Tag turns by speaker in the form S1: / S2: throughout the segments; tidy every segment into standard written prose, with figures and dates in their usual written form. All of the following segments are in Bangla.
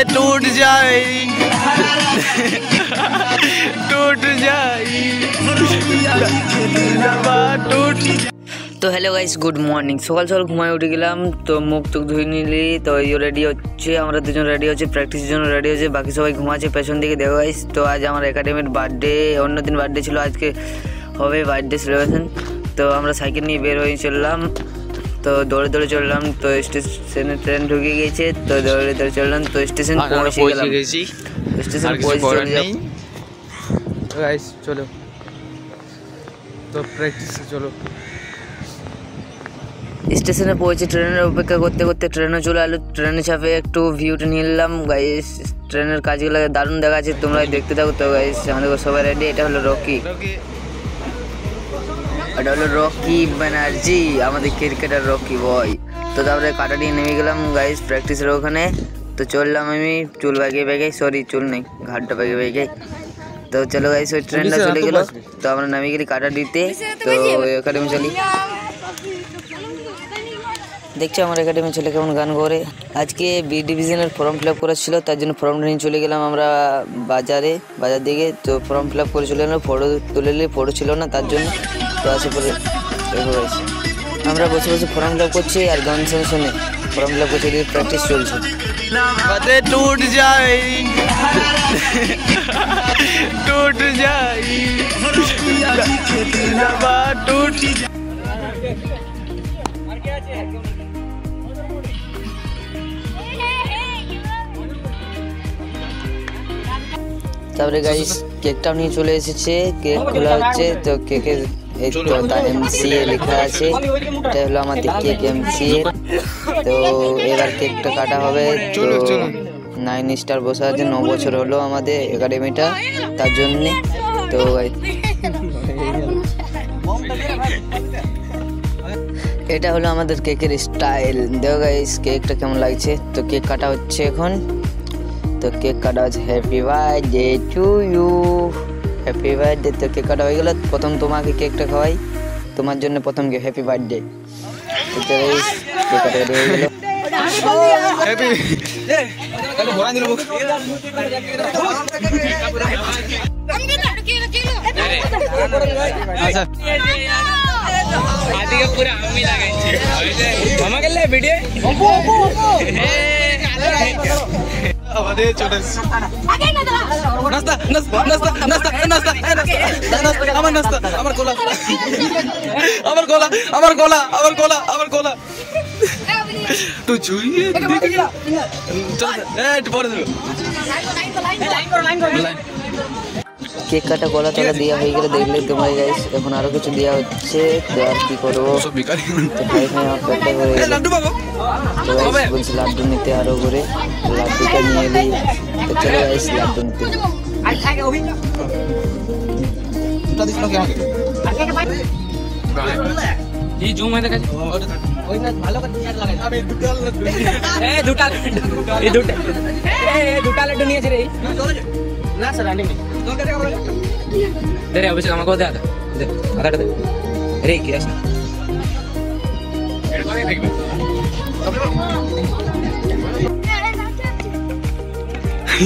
S1: टूट जाए टूट जाए तो हेलो गाइस गुड मॉर्निंग सकाल सकाल घुमाए उठे गেলাম तो मुख टुक ধুই নিলি তো ইও রেডি হচ্ছে আমরা দুজন রেডি হচ্ছে প্র্যাকটিসের জন্য রেডি হচ্ছে বাকি সবাই ঘুমাচ্ছে পেছন দিকে দেখো গাইস তো আজ আমার একাডেমির বার্থডে অন্য দিন বার্থডে ছিল আজকে হবে বার্থডে সেলিব্রেশন তো আমরা সাইকেল নিয়ে বের হয়ে চললাম तो दौड़े दौड़े चललाम तो स्टेशन ट्रेन ढुके गए तो दौड़े दौड़े चललाम तो स्टेशन पहुंचे स्टेशन पहुंचे
S2: गाइस चलो तो प्रैक्टिस चलो
S1: स्टेशने पहुंचे ट्रेनेर अपेक्षा करते करते ट्रेने चले आलो ट्रेने चापे एकटू ভিউটা নিলাম গাইস ট্রেনের কাজগুলো দারুণ দেখাচ্ছে তোমরা দেখতে থাকো তো গাইস আমাদের সবাই রেডি এটা হলো রকি এটা হলো রকি ব্যানার্জি আমাদের ক্রিকেটার রকি বয় তো তারপরে কাটা দিয়ে নেমে গেলাম গাইস প্র্যাকটিসের ওখানে তো চললাম আমি চুল বাগিয়ে বাগিয়ে সরি চুল নেই ঘাটটা বাগিয়ে বাগিয়ে তো চলো গাইস ওই ট্রেনটা চলে গেল তো আমরা নেমে গেলি কাটা দিতে তো একাডেমি চলি দেখছো আমার একাডেমি ছেলে কেমন গান করে আজকে বি ডিভিশনের ফর্ম ফিল আপ করা ছিল তার জন্য ফর্মটা নিয়ে চলে গেলাম আমরা বাজার দিকে তো ফর্ম ফিল আপ করে চলে এলাম ফটো তুলে নিলে ফটো ছিল না তার জন্য তো আসে পরে আমরা বসে বসে ফর্ম ফিল আপ করছি আর গান শুনে শুনে ফর্ম ফিল আপ করছি প্র্যাকটিস চলছে टूट जाए टूट जाए टूट তারপরে গাইস কেকটাও নিয়ে চলে এসেছে কেক খোলা হচ্ছে তো কেকের এই তো এমসিএ লেখা আছে এটা হলো আমাদের কেক এমসিএ তো এবার কেকটা কাটা হবে তো 9 স্টার বসে আছে 9 বছর হলো আমাদের একাডেমিটা তার জন্য তো এটা হলো আমাদের কেকের স্টাইল দেখো গাইস কেকটা কেমন লাগছে তো কেক কাটা হচ্ছে এখন तो केक काटा happy birthday to you happy birthday तो केक काटा हो गया प्रथम तुम्हें केकटा खावाई तुम्हार जन्य प्रथम हैप्पी बार्थडे तो गाइस केक काटा हो गया हैप्पी चलो घोड़ा दिलो अच्छा आदि के पूरा हम ही लगाई छे मामा के ले वीडियो আমাদের ছোট নাস্তা নাস্তা নাস্তা নাস্তা নাস্তা নাস্তা আমার নাস্তা আমার গোলা আমার গোলা আমার গোলা আমার গোলা আমার গোলা তো জুইয়ে চল একটু পরে দিও লাইন কেক কাটা গলা তলা দেওয়া হয়ে গেলে দেখলে তোমরা গাইস এখন আরো কিছু দেওয়া হচ্ছে তো আর কি করবো সব বেকারি তো ভাই ভাই আমার পেটটা ভরে গেল লাড্ডু পাবো তো গাইস বলছি লাড্ডু নিতে আরো করে লাড্ডুটা নিয়ে এলি তো চলো গাইস লাড্ডু নিতে আগে ওই দুটো দিছ নাকি আমাকে এই জুম হয়ে দেখাচ্ছি ওই না ভালো করে চেয়ার লাগাই আমি দুটো এই দুটো লাড্ডু নিয়েছে রে না স্যার রানিং दे रे अभी चल हमको दे आधा दे आधा दे अरे क्या है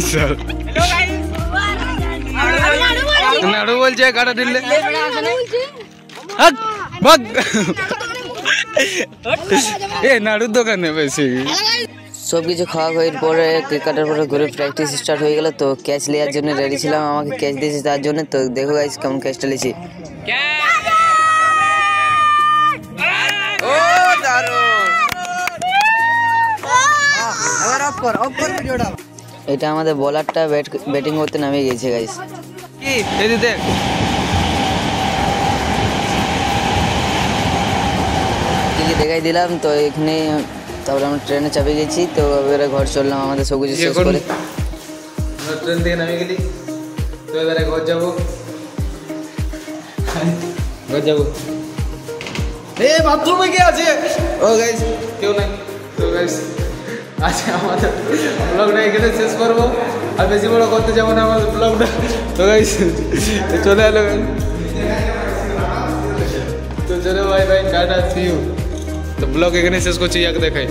S1: सर नाडू बोल जाए काटा दिल्ली हट भाग ए नाडू दुकान है वैसे সব কিছু খাওয়া হওয়ার পরে কেক কাটার পরে ঘুরে প্র্যাকটিস স্টার্ট হয়ে গেল তো ক্যাচ নেওয়ার জন্য রেডি ছিলাম আমাকে ক্যাচ দিয়েছে তার জন্য তো দেখো গাইস কেমন ক্যাচটা নিয়েছি ও দারুণ আবার অফ কর ভিডিওটা এটা আমাদের বোলারটা ব্যাটিং করতে নামে গিয়েছে গাইস কি এই দেখ কি দেখাই দিলাম তো এখানে তারপরে আমরা ট্রেনে চাপে গেছি তো এবারে ঘর চললাম আমাদের সব কিছু শেষ করে আমরা ট্রেন থেকে নামে গেলি তো এবারে ঘর যাবো এ বাথরুমে কে আছে ও গাইস কেউ নাই তো গাইস আচ্ছা আমাদের ব্লগটা এখানে শেষ করবো আর বেশি বড় করতে যাবো না আমাদের ব্লগটা তো গাইস চলে এলো তো চলো ভাই টাটা সি ইউ তো ব্লগ এখানে শেষ করছি ইয়াকে দেখাই